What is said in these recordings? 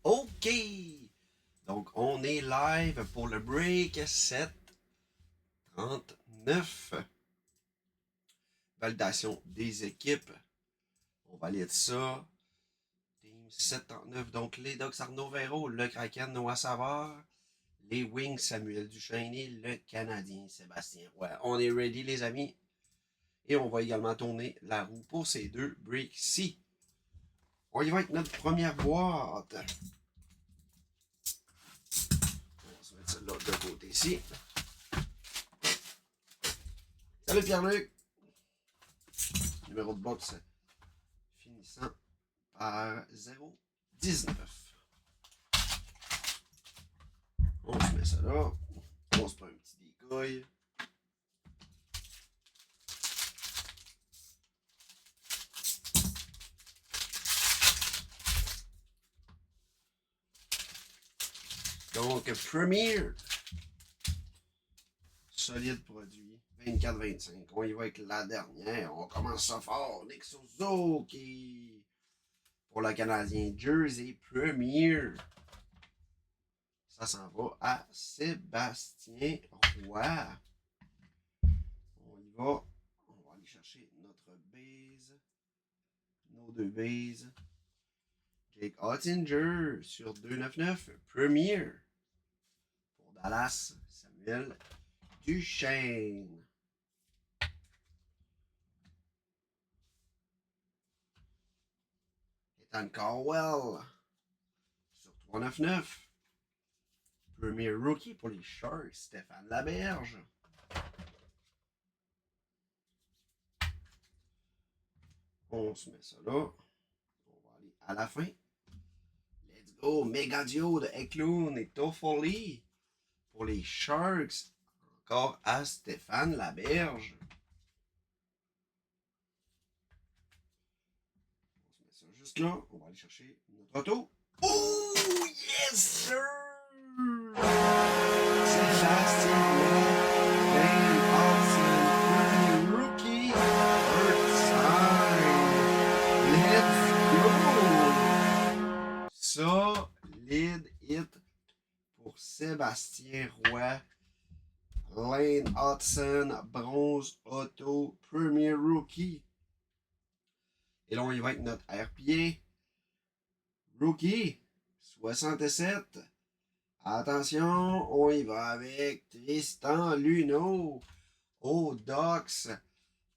OK! Donc, on est live pour le break 739. Validation des équipes. On valide ça. Team 739. Donc, les Dogs Arnaud Véro, le Kraken Noah Savard, les Wings Samuel Duchesne et le Canadien Sébastien Roy. On est ready, les amis. Et on va également tourner la roue pour ces deux breaks-ci. On y va avec notre première boîte. On va se mettre celle-là de côté ici. Salut Pierre-Luc! Numéro de box finissant par 0,19. On se met ça là. On se prend un petit décoil. Donc, Premier. Solide produit. 24-25. On y va avec la dernière. On commence ça fort. Nick Suzuki. Pour le Canadien Jersey Premier. Ça s'en va à Sébastien Roy. On y va. On va aller chercher notre base. Nos deux bases. Jake Ottinger sur 299. Premier. Pour Dallas, Samuel Duchesne. Ethan Cowell sur 399. Premier rookie pour les Sharks, Stéphane Laberge. On se met ça là. On va aller à la fin. Let's go. Megadio de Eklund et Toffoli pour les Sharks. Encore à Stéphane Laberge. On se met ça juste là. On va aller chercher notre auto. Oh, yes, sir! Sébastien Lane Hudson, premier rookie, first sign. Let's go! Solide hit pour Sébastien Roy. Lane Hudson, bronze auto, premier rookie. Et là, on y va avec notre RPA. Rookie, 67. Attention, on y va avec Tristan Luneau. Au Dox,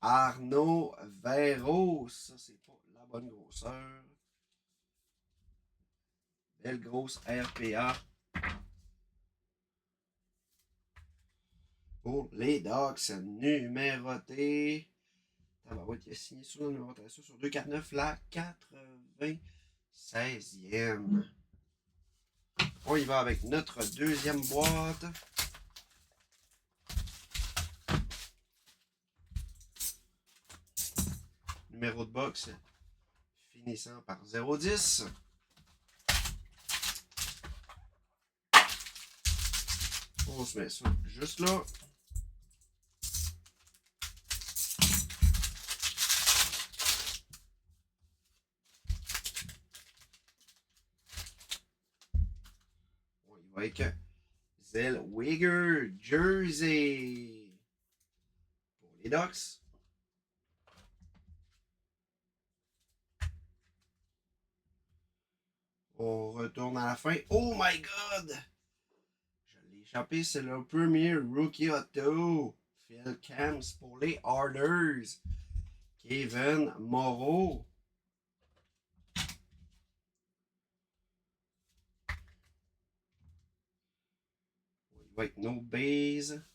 Arnaud Véro. Ça, c'est pas la bonne grosseur. Belle grosse RPA. pour les Ducks numérotés. Ah bah ouais, il a signé sur la numérotation sur 249 la 96e. On y va avec notre deuxième boîte. Numéro de box finissant par 010. On se met ça juste là. On y va avec Zellweger Jersey pour les Ducks. On retourne à la fin. Oh my god! Je l'ai échappé, c'est le premier Rookie Auto. Phil Camps pour les Oilers. Kevin Moreau. On y va avec No Base.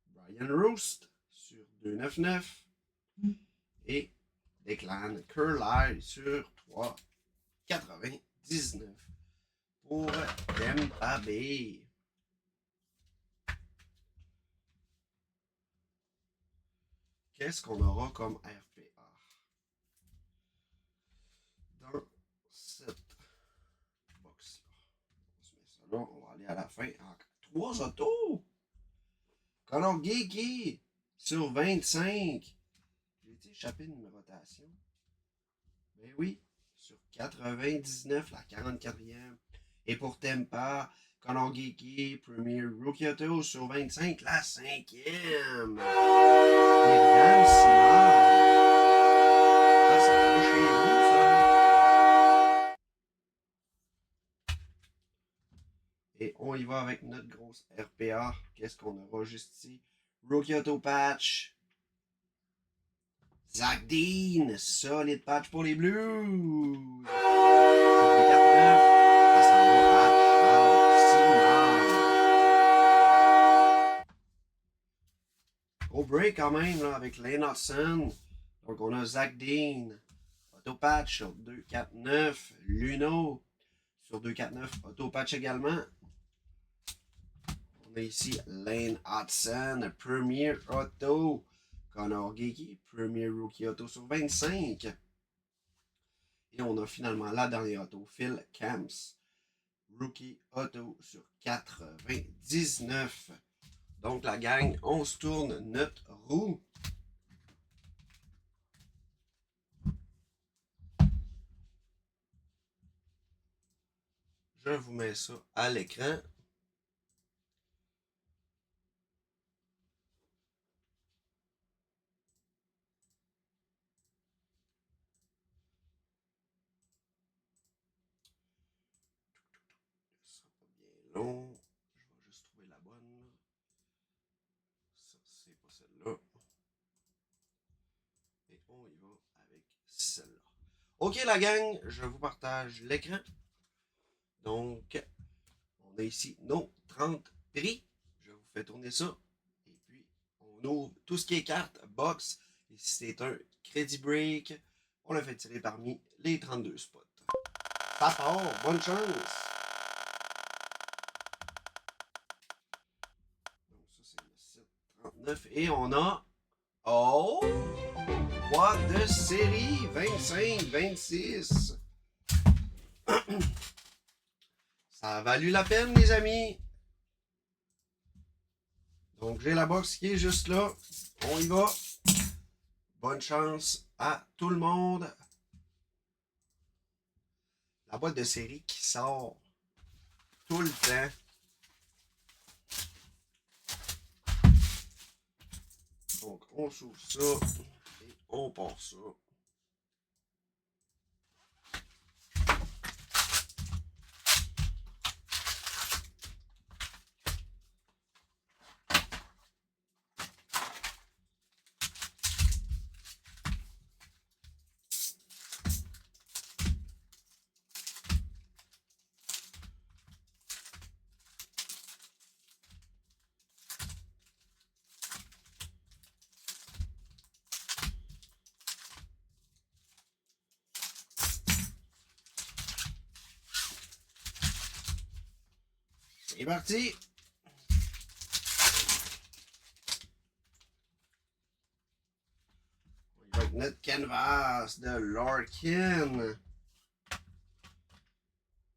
Brian Roost sur 299. Et Declan Curley sur 3,99 pour Tampa Bay. Qu'est-ce qu'on aura comme RPA? Dans cette box-là. On se met ça là. On va aller à la fin. 3 autos! Conor Geeky sur 25. J'ai été échappé de numérotation. Ben oui, sur 99, la 44e. Et pour Tampa, Conor Geeky, Premier Rookie Auto sur 25, la 5e. Myriam Simard. Ah, ça va chez vous, ça. Et on y va avec notre grosse RPA. Qu'est-ce qu'on aura juste ici? Rookie Auto Patch. Zach Dean, solide patch pour les Blues. 49, ça s'en va à Charles Simard. Gros break quand même là, avec Lane Hudson. Donc on a Zach Dean, auto patch sur 249, Luno sur 249, auto patch également. On a ici Lane Hudson, Premier Auto. Conor Geeky, Premier Rookie Auto sur 25. Et on a finalement la dernière auto, Phil Camps, Rookie Auto sur 99. Donc la gang, on se tourne notre roue. Je vous mets ça à l'écran. Ça sera pas bien long. Je vais juste trouver la bonne. Ça, c'est pas celle-là. Et on y va avec celle-là. Ok la gang, je vous partage l'écran. Donc, on a ici nos 30 prix. Je vous fais tourner ça. Et puis, on ouvre tout ce qui est carte, box. Et si c'est un crédit break, on le fait tirer parmi les 32 spots. Ça part, bonne chance! Donc ça, c'est le site 39. Et on a... Oh! Boîte de série 25-26. Ça a valu la peine, les amis. Donc, j'ai la box qui est juste là. On y va. Bonne chance à tout le monde. La boîte de série qui sort tout le temps. Donc, on s'ouvre ça et on part ça. C'est parti! Avec notre canvas de Larkin.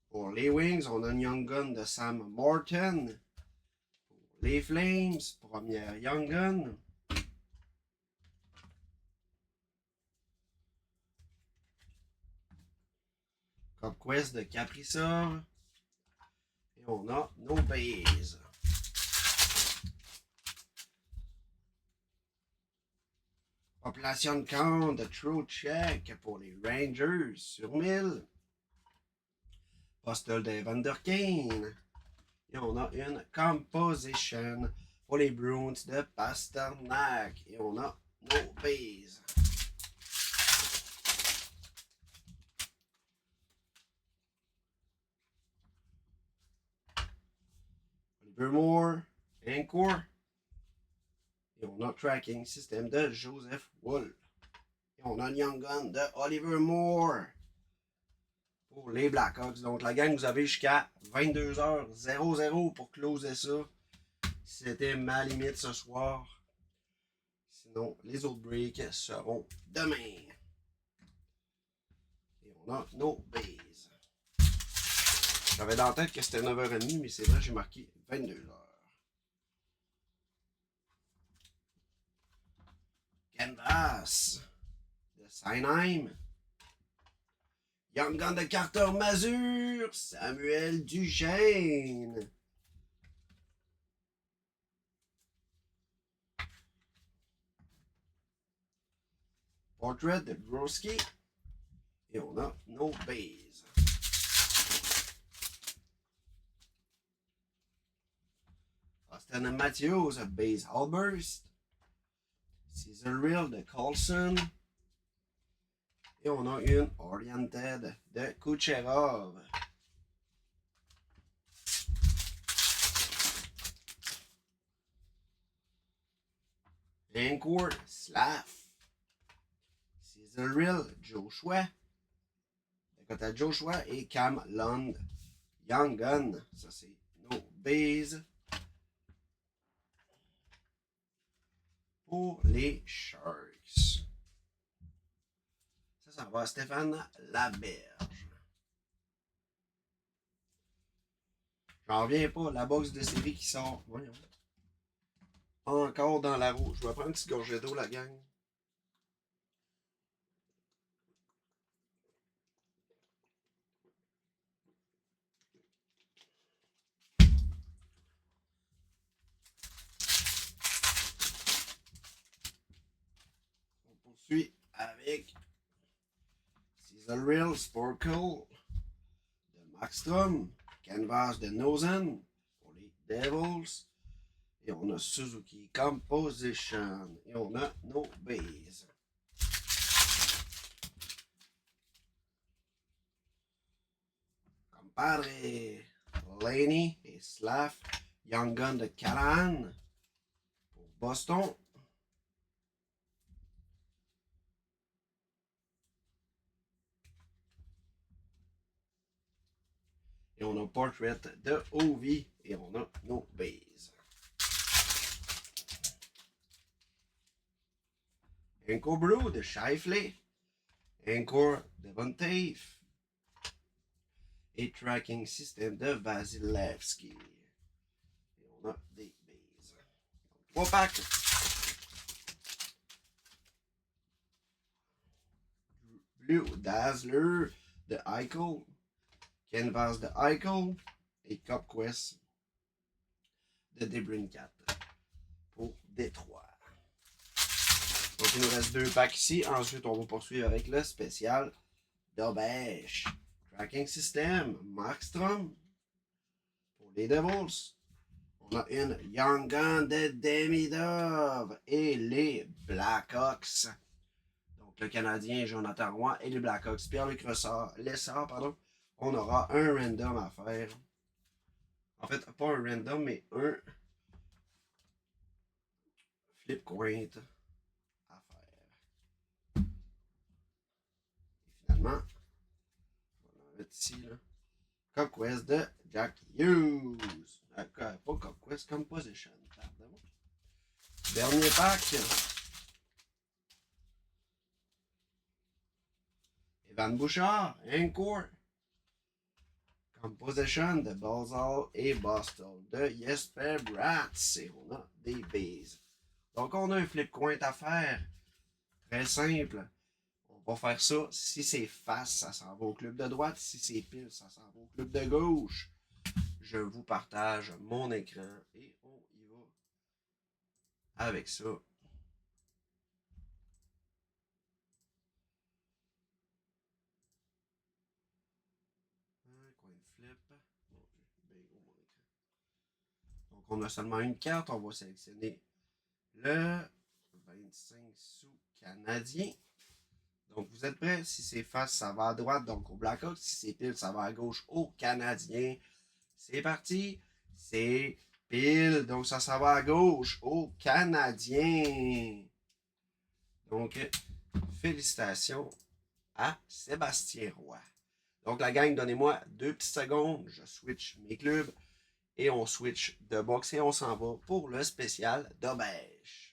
Pour les Wings, on a une Young Gun de Sam Morton. Pour les Flames, première Young Gun. Cup Quest de Kaprizov. Et on a nos bases. Population count de Trocheck pour les Rangers sur 1000. Postal de Evander Kane. Et on a une composition pour les Bruins de Pasternak. Et on a nos bases. Oliver Moore, Encore. Et on a Tracking System de Joseph Wool. Et on a Young Gun de Oliver Moore. Pour les Blackhawks. Donc la gang, vous avez jusqu'à 22h00 pour closer ça. C'était ma limite ce soir. Sinon, les autres breaks seront demain. Et on a nos bases. J'avais dans la tête que c'était 9h30, mais c'est vrai, j'ai marqué 22h. Canvas de Steinheim. Young Gun de Carter Mazur. Samuel Duchesne. Portrait de Broski. Et on a nos bases. Austin Matthews, base Halburst. Caesar Real de Colson. Et on a une Oriented de Kucherov. Encore Slav. Caesar Real, Joshua. Dakota Joshua et Cam Lund. Young Gun. Ça, c'est nos bases. Pour les Sharks. Ça va à Stéphane Laberge. J'en reviens pas, la box de série qui sort. Voyons. Encore dans la roue. Je vais prendre une petite gorgée d'eau, la gang. On poursuit avec Caesar Real, Sporkle de Maxstrom, Canvas de Nozen pour les Devils. Et on a Suzuki Composition. Et on a nos bases. Compadre Laney et Slav. Young Gun de Callahan pour Boston. Et on a Portrait de Ovi. Et on a nos bases. Encore Blue de Shifley. Encore de Bontaif. Et Tracking System de Vasilevski. Et on a des bases. 3 packs. Blue Dazzler de Eichel. Canvas de Eichel. Et Cup Quest de Debrincat pour Détroit. Donc il nous reste 2 packs ici. Ensuite, on va poursuivre avec le spécial Dobesh. Tracking System, Markstrom pour les Devils. On a une Young Gun de Demidov et les Blackhawks. Donc le Canadien Jonathan Roy et les Blackhawks Pierre-Luc Lessard, pardon. On aura un random à faire. En fait, pas un random, mais un flip coin à faire. Et finalement, on va le mettre ici, là. Conquest de Jack Hughes. Pas Conquest, Composition. Pardon. Dernier pack. Evan Bouchard, Encore. Composition de Balzal et Boston de Jesper Bratz. Et on a des bases. Donc on a un flip coin à faire. Très simple. On va faire ça. Si c'est face, ça s'en va au club de droite. Si c'est pile, ça s'en va au club de gauche. Je vous partage mon écran et on y va avec ça. Un coin de flip. Bon, bien gros mon écran. Donc on a seulement une carte. On va sélectionner le 25 sous canadien. Donc vous êtes prêts? Si c'est face, ça va à droite, donc au Blackhawks. Si c'est pile, ça va à gauche au Canadien. C'est parti. C'est pile, donc ça va à gauche au Canadien. Donc, félicitations à Sébastien Roy. Donc la gang, donnez-moi 2 petites secondes. Je switch mes clubs et on switch de box et on s'en va pour le spécial d'Obèche.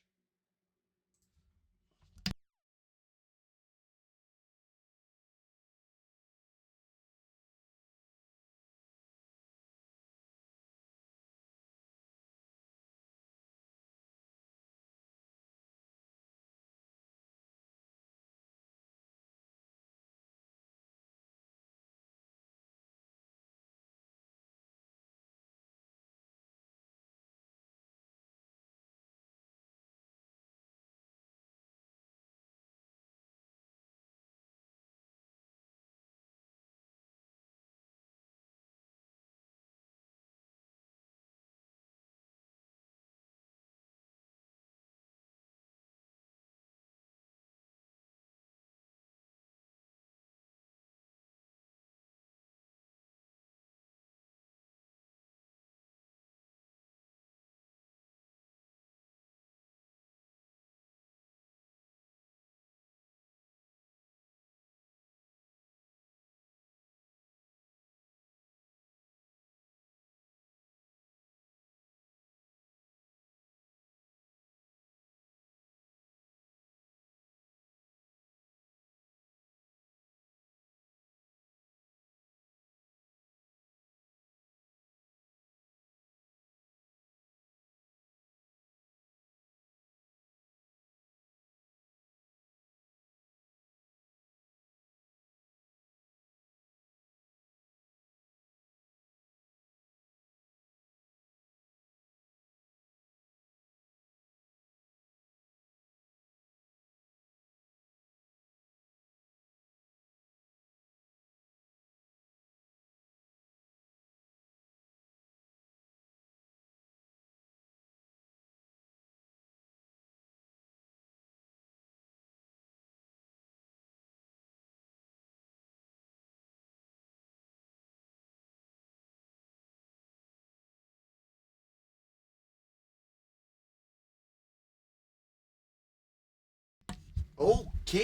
OK!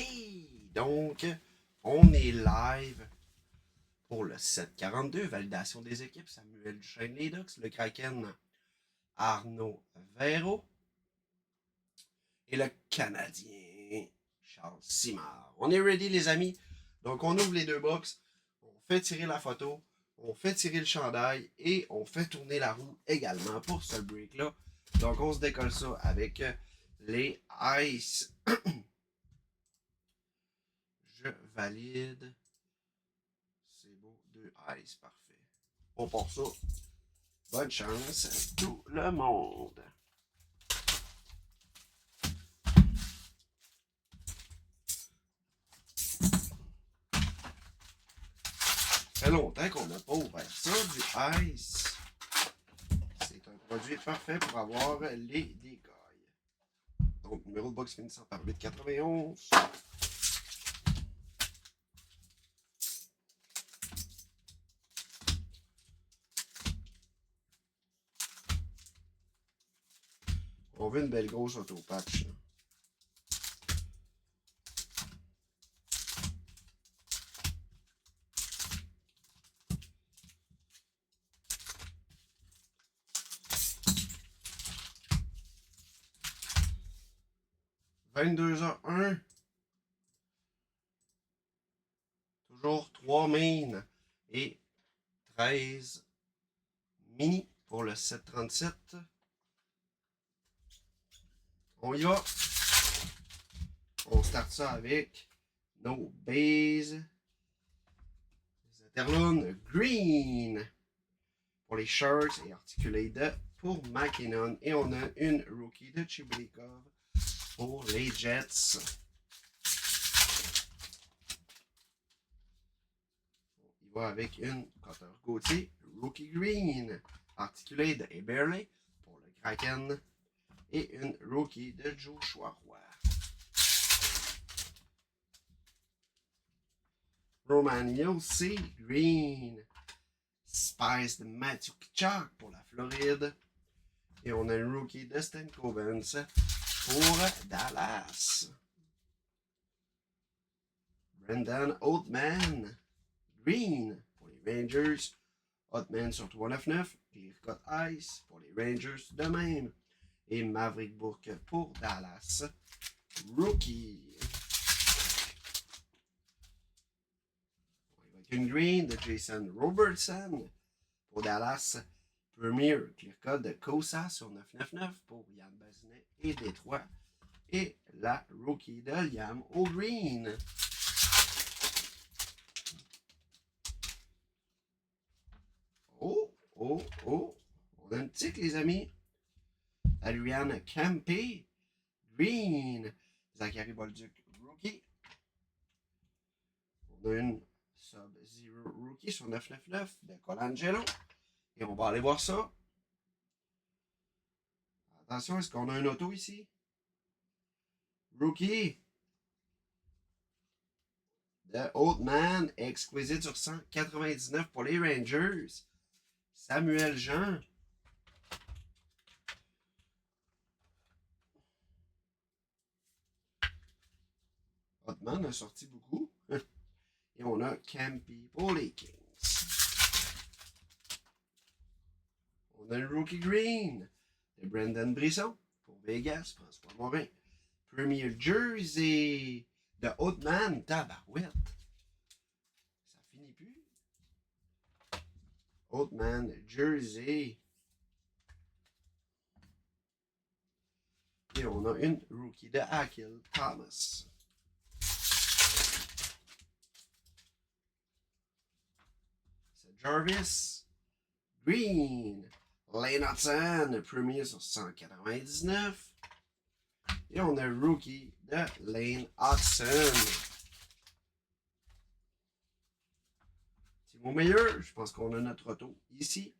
Donc, on est live pour le 742, validation des équipes. Samuel Duchesne, les Ducks, le Kraken, Arnaud Véro et le Canadien, Charles Simard. On est ready, les amis. Donc, on ouvre les deux box, on fait tirer la photo, on fait tirer le chandail et on fait tourner la roue également pour ce break-là. Donc, on se décolle ça avec les Ice. Je valide. C'est beau, 2 Ice, parfait. On part ça. Bonne chance à tout le monde. Ça fait longtemps qu'on n'a pas ouvert ça, du Ice. C'est un produit parfait pour avoir les décailles. Donc, numéro de box finissant par 891. On veut une belle grosse auto-patch. 22-1. Toujours 3 mains et 13 mini pour le 737. On y va. On start ça avec nos bases. Zetterlund Green pour les shirts et Articulated pour McKinnon. Et on a une rookie de Chibulikov pour les Jets. Il va avec une Cutter Gauthier Rookie Green, Articulated et Barely pour le Kraken. Et une rookie de Joshua Roy. Roman Yossi Green. Spice de Matthew Tkachuk pour la Floride. Et on a un rookie de Stan Covens pour Dallas. Brendan Oatman Green pour les Rangers. Oatman sur 399. Clear Cut Ice pour les Rangers de même. Et Maverick Bourque pour Dallas. Rookie. Une green de Jason Robertson pour Dallas. Premier clear cut de Kosa sur 999 pour Yann Bazinet et Détroit. Et la rookie de Liam O'Green. Oh. On a une tic, les amis. Adrian Campé. Green. Zachary Bolduc, rookie. On a une Sub-Zero Rookie sur 999 de Colangelo. Et on va aller voir ça. Attention, est-ce qu'on a un auto ici? Rookie de Oatman, Exquisite sur 199 pour les Rangers. Samuel Jean. Oatman a sorti beaucoup. Et on a Campy pour les Kings. On a un Rookie Green de Brendan Brisson pour Vegas, François Morin. Premier Jersey de Oatman, tabarouette. Ça finit plus. Oatman Jersey. Et on a une Rookie de Akil Thomas. Jarvis Green, Lane Hudson, premier sur 199. Et on a un rookie de Lane Hudson. C'est mon meilleur. Je pense qu'on a notre auto ici.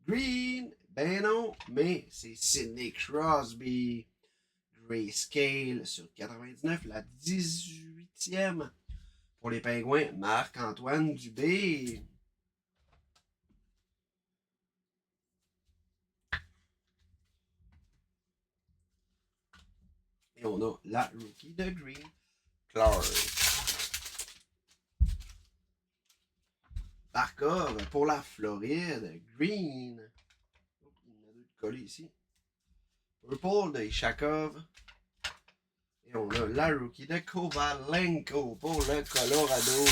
Green, ben non, mais c'est Sidney Crosby. Grayscale sur 99, la 18e. Pour les Pingouins, Marc-Antoine Dubé. Et on a la rookie de Green, Clark. Barkov pour la Floride, Green. Oh, il y en a deux de collés ici. Purple de Ishakov. Et on a la rookie de Kovalenko pour le Colorado.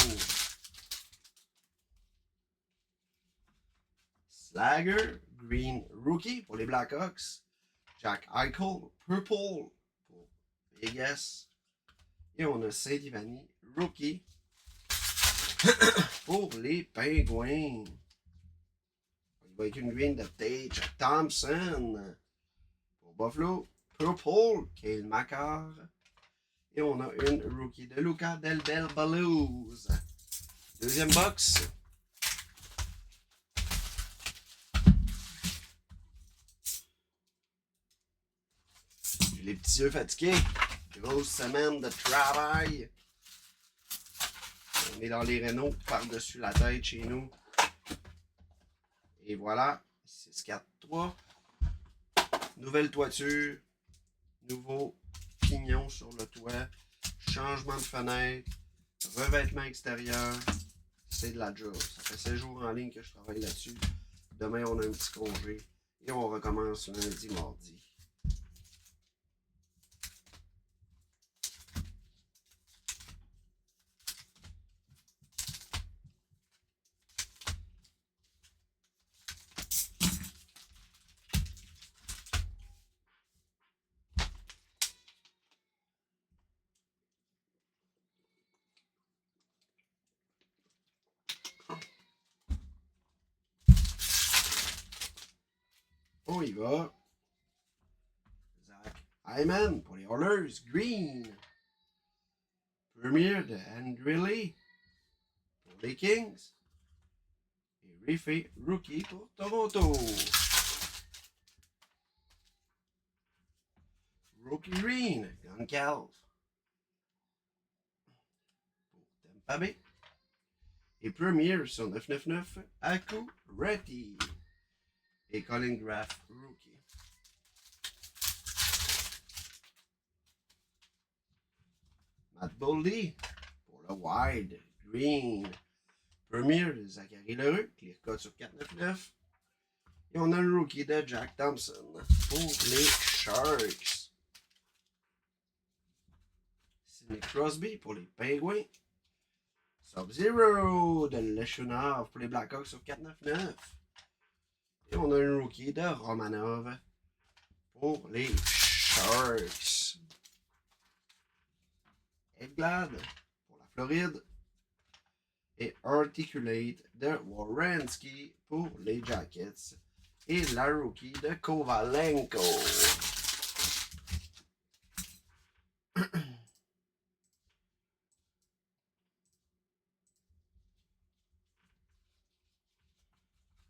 Slager, Green rookie pour les Blackhawks. Jack Eichel, Purple pour Vegas. Et on a Saint-Ivani, rookie pour les Pingouins. Il va être une green de Tage Thompson pour Buffalo. Purple, Cale Makar. Et on a une rookie de Luca Del Bel Blues. Deuxième box. J'ai les petits yeux fatigués. Grosse semaine de travail. On est dans les Renault par-dessus la tête chez nous. Et voilà. 6-4-3. Nouvelle toiture. Nouveau pignon sur le toit. Changement de fenêtre. Revêtement extérieur. C'est de la job. Ça fait 16 jours en ligne que je travaille là-dessus. Demain, on a un petit congé. Et on recommence lundi, mardi. y va. Zach Hyman pour les Oilers. Green. Premier de Andrew Lee pour les Kings. Et Riffy, rookie pour Toronto. Rookie Green, Goncalves pour Tampa Bay. Et premier sur 999, Aku Reddy. Et Colin Graff, rookie. Matt Boldy pour le Wide Green. Premier de Zachary Lheureux, clear cut sur 499. Et on a le rookie de Jack Thompson pour les Sharks. Sidney Crosby pour les Penguins. Sub-Zero de Leshunov pour les Blackhawks sur 499. Et on a un rookie de Romanov pour les Sharks. Edglad pour la Floride. Et Articulate de Werenski pour les Jackets. Et la rookie de Kovalenko.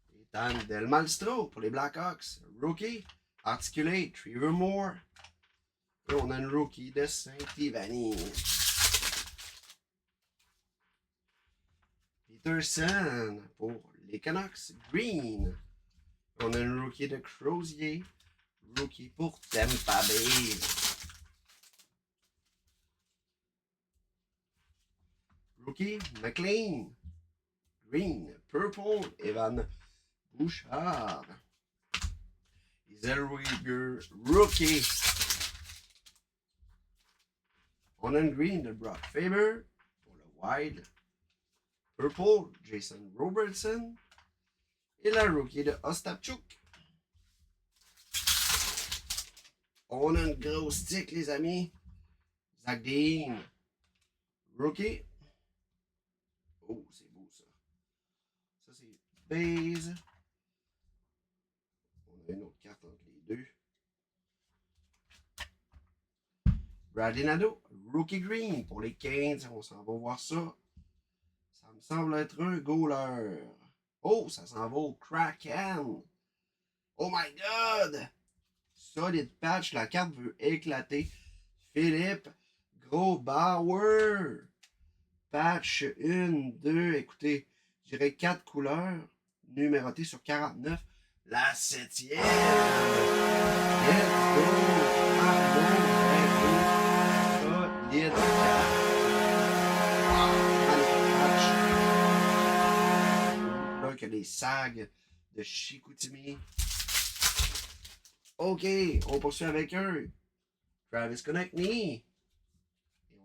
Et Dan Del Malstro pour les Blackhawks. Rookie. Articulate, Trevor Moore. Et on a une rookie de Saint-Ivany. Peterson pour les Canucks. Green. On a une rookie de Crozier. Rookie pour Tampa Bay. Rookie McLean. Green. Purple. Evan Bouchard. Zellweger. Rookie. On a une green de Brock Faber pour le Wild. Purple, Jason Robertson. Et la rookie de Ostapchuk. On a une grosse stick, les amis. Zach Dean. Rookie. Oh, c'est beau, ça. Ça, c'est base. On a une autre carte entre les deux. Bradley Nadeau. Rookie Green pour les 15. On s'en va voir ça. Ça me semble être un goaler. Oh, ça s'en va au Kraken. Oh my God! Solid patch, la carte veut éclater. Philippe Grosbauer. Patch 1, 2, écoutez, je dirais 4 couleurs, numérotées sur 49. La 7e! Let's go! Solide carte. Là, que les sags de Chicoutimi. OK, on poursuit avec un Travis Konechny. Et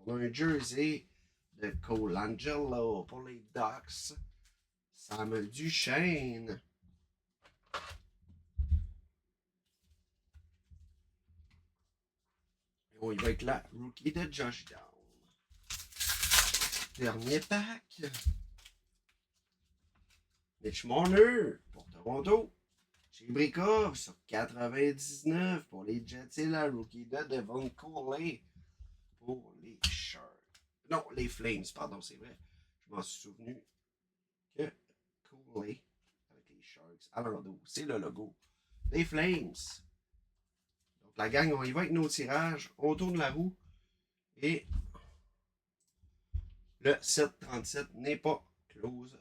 on a un jersey de Colangelo pour les Ducks. Sam Duchesne. Et on y va avec la rookie de Josh Down. Dernier pack. Mitch Marner pour Toronto. Chibrikov sur 99 pour les Jets et la rookie de Devon Cooley pour les Sharks. Non, les Flames, pardon, c'est vrai. Je m'en suis souvenu que Cooley avec les Sharks. Alors, c'est le logo. Les Flames. Donc, la gang, on y va avec nos tirages. On tourne la roue. Et le 737 n'est pas close.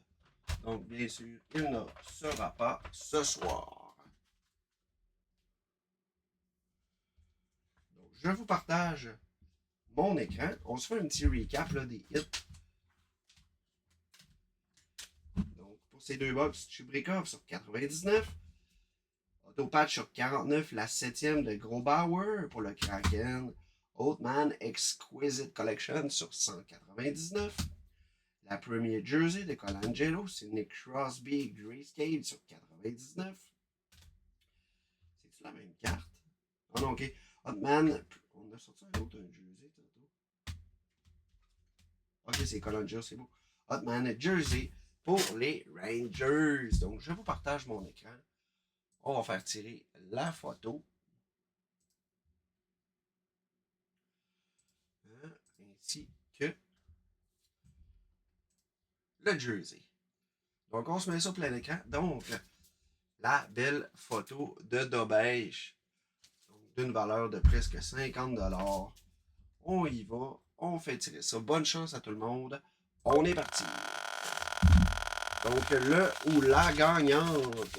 Donc, bien sûr, il ne sera pas ce soir. Donc, je vous partage mon écran. On se fait un petit recap là, des hits. Donc, pour ces deux box, Chibrikov sur 99. Autopatch sur 49, la 7e de Grosbauer pour le Kraken. Oldman Exquisite Collection sur 199. La première jersey de Colangelo, c'est Nick Crosby Grayscale sur 99. C'est-tu la même carte? Oh non, ok. Hotman, on a sorti un autre jersey tantôt. Ok, c'est Colangelo, c'est beau. Hotman jersey pour les Rangers. Donc, je vous partage mon écran. On va faire tirer la photo. Ainsi que le jersey. Donc, on se met ça plein écran. Donc, la belle photo de Dobèche. D'une valeur de presque 50$. On y va. On fait tirer ça. Bonne chance à tout le monde. On est parti. Donc, le ou la gagnante.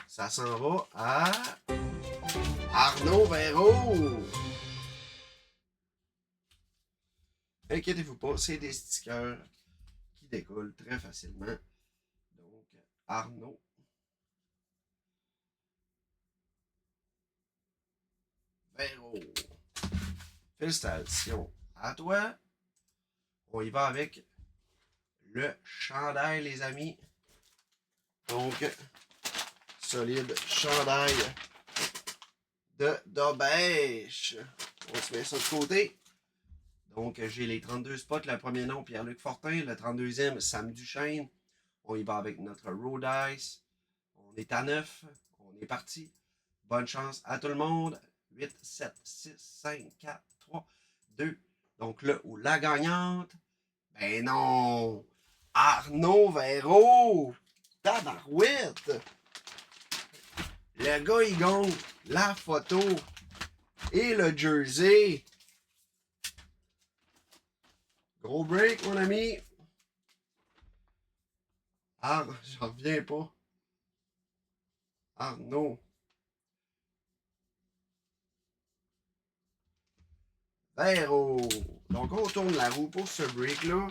Ça s'en va à Arnaud Véro. Inquiétez-vous pas, c'est des stickers qui décollent très facilement. Donc, Arnaud Véro. Félicitations à toi. On y va avec le chandail, les amis. Donc, solide chandail de Dobèche. On se met ça de côté. Donc, j'ai les 32 spots. Le premier nom, Pierre-Luc Fortin. Le 32e, Sam Duchesne. On y va avec notre Road Ice. On est à 9. On est parti. Bonne chance à tout le monde. 8, 7, 6, 5, 4, 3, 2. Donc, le ou la gagnante. Ben non! Arnaud Véro! Tabarouette! Le gars, il gagne la photo et le jersey. Gros break, mon ami. Ah, j'en reviens pas. Arnaud Véro. Donc, on tourne la roue pour ce break-là.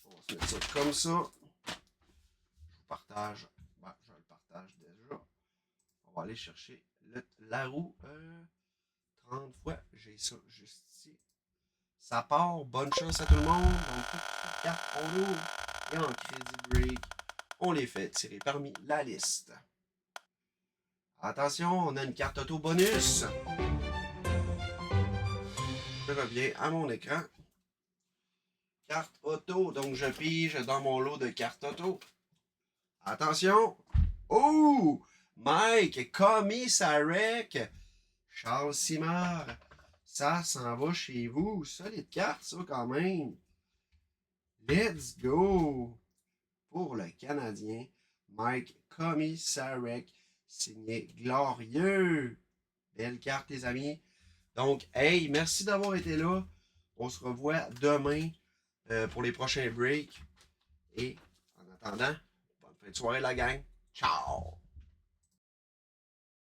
On va se mettre ça comme ça. Je vous partage. Ben, je le partage déjà. On va aller chercher la roue 30 fois. J'ai ça juste ici. Ça part. Bonne chance à tout le monde. Donc, toutes les cartes, on ouvre. Et en crédit break, on les fait tirer parmi la liste. Attention, on a une carte auto bonus. Je reviens à mon écran. Carte auto. Donc, je pige dans mon lot de cartes auto. Attention. Oh! Mike, Commissarek, Charles Simard. Ça s'en va chez vous. Solide carte, ça, quand même. Let's go. Pour le Canadien, Mike Commissarek, signé Glorieux. Belle carte, les amis. Donc, hey, merci d'avoir été là. On se revoit demain pour les prochains breaks. Et en attendant, bonne fin de soirée, la gang. Ciao!